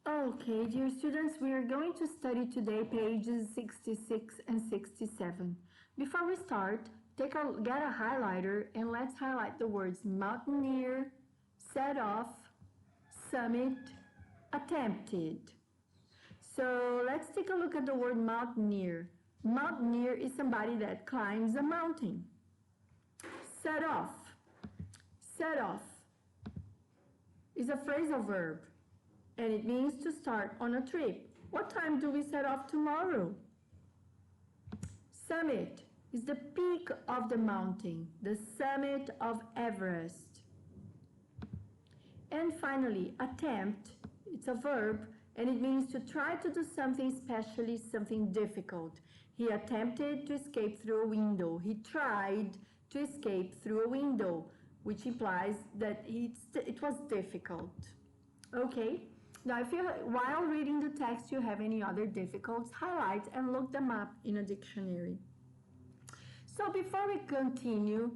Okay, dear students, we are going to study today pages 66 and 67. Before we start, get a highlighter and let's highlight the words mountaineer, set off, summit, attempted. So let's take a look at the word mountaineer. Mountaineer is somebody that climbs a mountain. Set off. Set off is a phrasal verb and it means to start on a trip. What time do we set off tomorrow? Summit is the peak of the mountain, the summit of Everest. And finally, attempt, it's a verb and it means to try to do something, especially something difficult. He attempted to escape through a window. He tried to escape through a window, which implies that it was difficult. Okay? Now, while reading the text you have any other difficulties, highlight and look them up in a dictionary. So before we continue,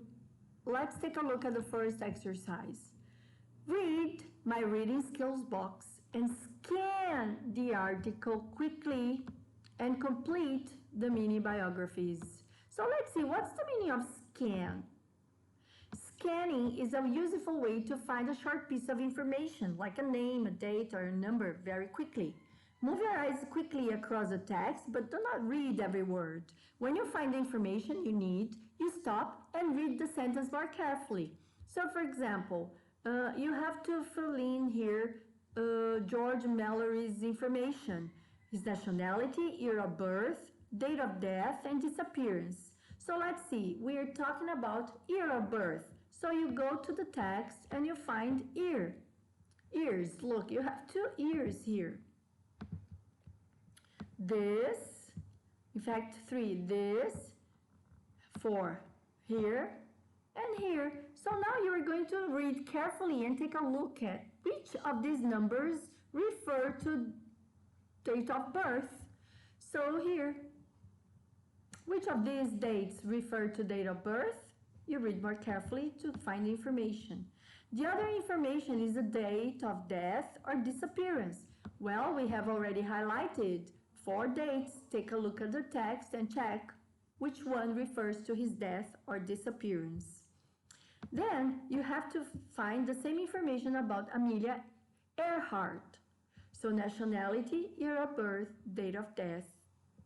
let's take a look at the first exercise. Read my reading skills box and scan the article quickly and complete the mini biographies. So let's see, what's the meaning of scan? Scanning is a useful way to find a short piece of information, like a name, a date, or a number, very quickly. Move your eyes quickly across the text, but do not read every word. When you find the information you need, you stop and read the sentence more carefully. So, for example, you have to fill in here George Mallory's information, his nationality, year of birth, date of death, and disappearance. So let's see, we are talking about year of birth. So you go to the text and you find ear. Ears, look, you have 2 ears here. This, in fact 3, this, 4, here, and here. So now you are going to read carefully and take a look at which of these numbers refer to date of birth. So here, which of these dates refer to date of birth? You read more carefully to find information. The other information is the date of death or disappearance. Well, we have already highlighted 4 dates. Take a look at the text and check which one refers to his death or disappearance. Then you have to find the same information about Amelia Earhart. So nationality, year of birth, date of death,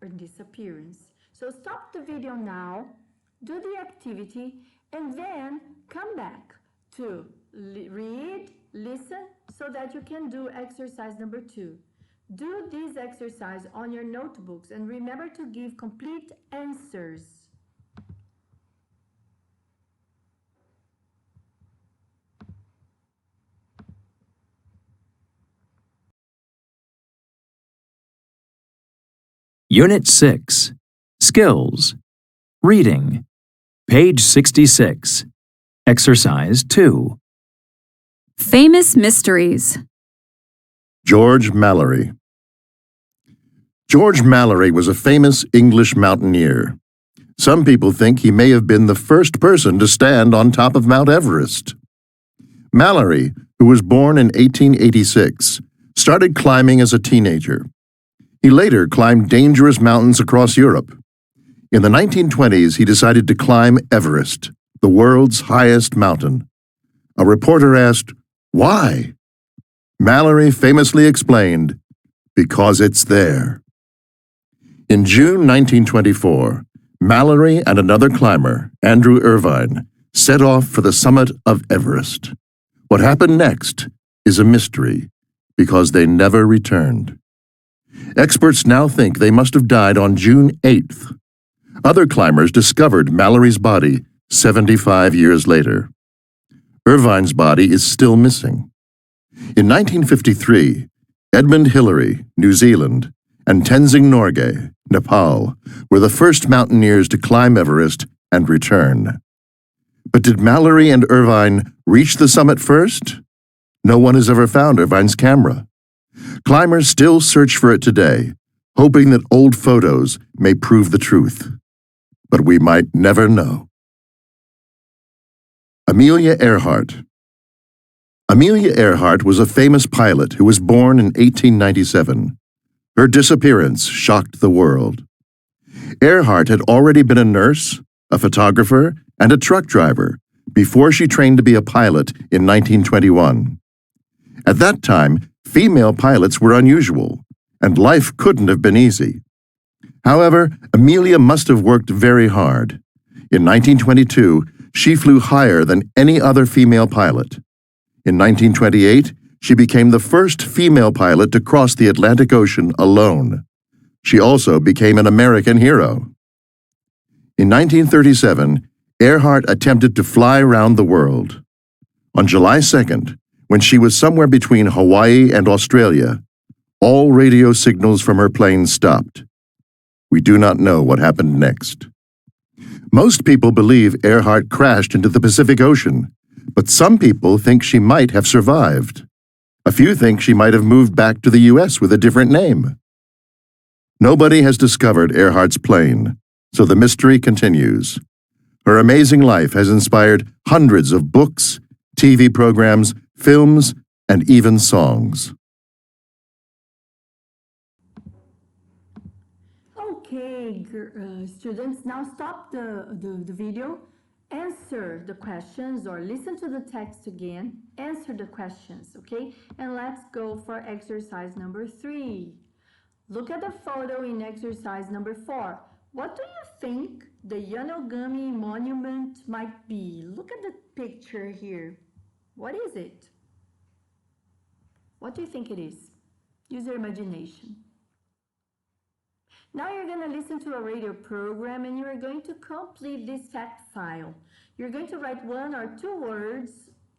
or disappearance. So stop the video now, do the activity, and then come back to read, listen, so that you can do exercise number 2. Do this exercise on your notebooks and remember to give complete answers. Unit 6. Skills. Reading. Page 66. Exercise 2. Famous mysteries. George Mallory. George Mallory was a famous English mountaineer. Some people think he may have been the first person to stand on top of Mount Everest. Mallory, who was born in 1886, started climbing as a teenager. He later climbed dangerous mountains across Europe. In the 1920s, he decided to climb Everest, the world's highest mountain. A reporter asked, "Why?" Mallory famously explained, "Because it's there." In June 1924, Mallory and another climber, Andrew Irvine, set off for the summit of Everest. What happened next is a mystery, because they never returned. Experts now think they must have died on June 8th. Other climbers discovered Mallory's body 75 years later. Irvine's body is still missing. In 1953, Edmund Hillary, New Zealand, and Tenzing Norgay, Nepal, were the first mountaineers to climb Everest and return. But did Mallory and Irvine reach the summit first? No one has ever found Irvine's camera. Climbers still search for it today, hoping that old photos may prove the truth. But we might never know. Amelia Earhart. Amelia Earhart was a famous pilot who was born in 1897. Her disappearance shocked the world. Earhart had already been a nurse, a photographer, and a truck driver before she trained to be a pilot in 1921. At that time, female pilots were unusual, and life couldn't have been easy. However, Amelia must have worked very hard. In 1922, she flew higher than any other female pilot. In 1928, she became the first female pilot to cross the Atlantic Ocean alone. She also became an American hero. In 1937, Earhart attempted to fly around the world. On July 2nd, when she was somewhere between Hawaii and Australia, all radio signals from her plane stopped. We do not know what happened next. Most people believe Earhart crashed into the Pacific Ocean, but some people think she might have survived. A few think she might have moved back to the U.S. with a different name. Nobody has discovered Earhart's plane, so the mystery continues. Her amazing life has inspired hundreds of books, TV programs, films, and even songs. Okay, students, now stop the video, answer the questions or listen to the text again, answer the questions, okay? And let's go for exercise number 3. Look at the photo in exercise number 4. What do you think the Yanagami Monument might be? Look at the picture here. What is it? What do you think it is? Use your imagination. Now you're going to listen to a radio program and you're going to complete this fact file. You're going to write 1 or 2 words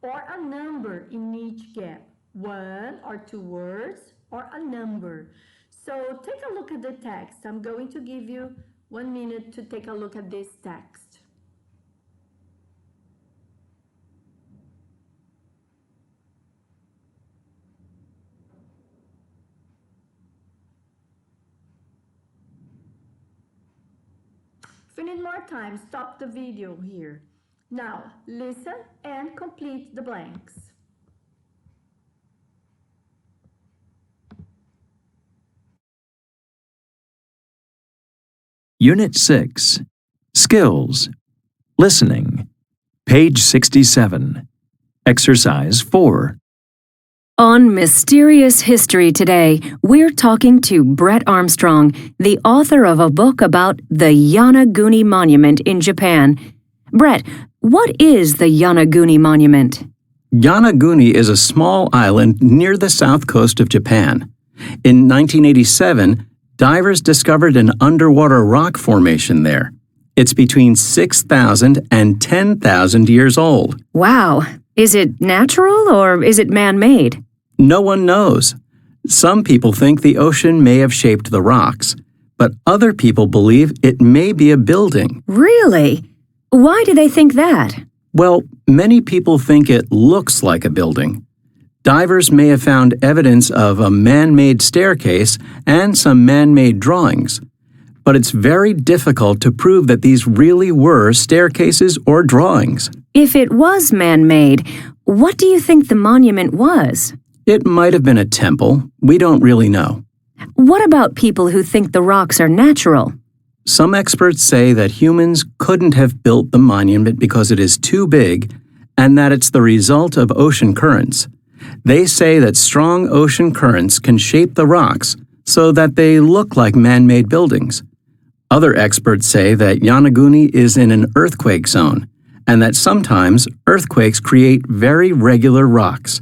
or a number in each gap. 1 or 2 words or a number. So take a look at the text. I'm going to give you 1 minute to take a look at this text. If you need more time, stop the video here. Now, listen and complete the blanks. Unit 6. Skills. Listening. Page 67. Exercise 4. On Mysterious History today, we're talking to Brett Armstrong, the author of a book about the Yanaguni Monument in Japan. Brett, what is the Yanaguni Monument? Yanaguni is a small island near the south coast of Japan. In 1987, divers discovered an underwater rock formation there. It's between 6,000 and 10,000 years old. Wow. Is it natural or is it man-made? No one knows. Some people think the ocean may have shaped the rocks, but other people believe it may be a building. Really? Why do they think that? Well, many people think it looks like a building. Divers may have found evidence of a man-made staircase and some man-made drawings, but it's very difficult to prove that these really were staircases or drawings. If it was man-made, what do you think the monument was? It might have been a temple. We don't really know. What about people who think the rocks are natural? Some experts say that humans couldn't have built the monument because it is too big and that it's the result of ocean currents. They say that strong ocean currents can shape the rocks so that they look like man-made buildings. Other experts say that Yanaguni is in an earthquake zone and that sometimes earthquakes create very regular rocks.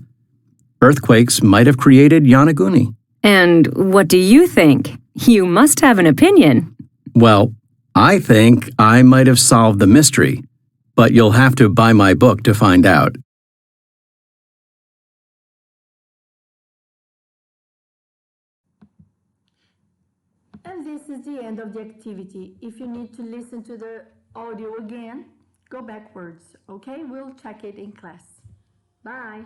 Earthquakes might have created Yanaguni. And what do you think? You must have an opinion. Well, I think I might have solved the mystery, but you'll have to buy my book to find out. And this is the end of the activity. If you need to listen to the audio again, go backwards, okay? We'll check it in class. Bye.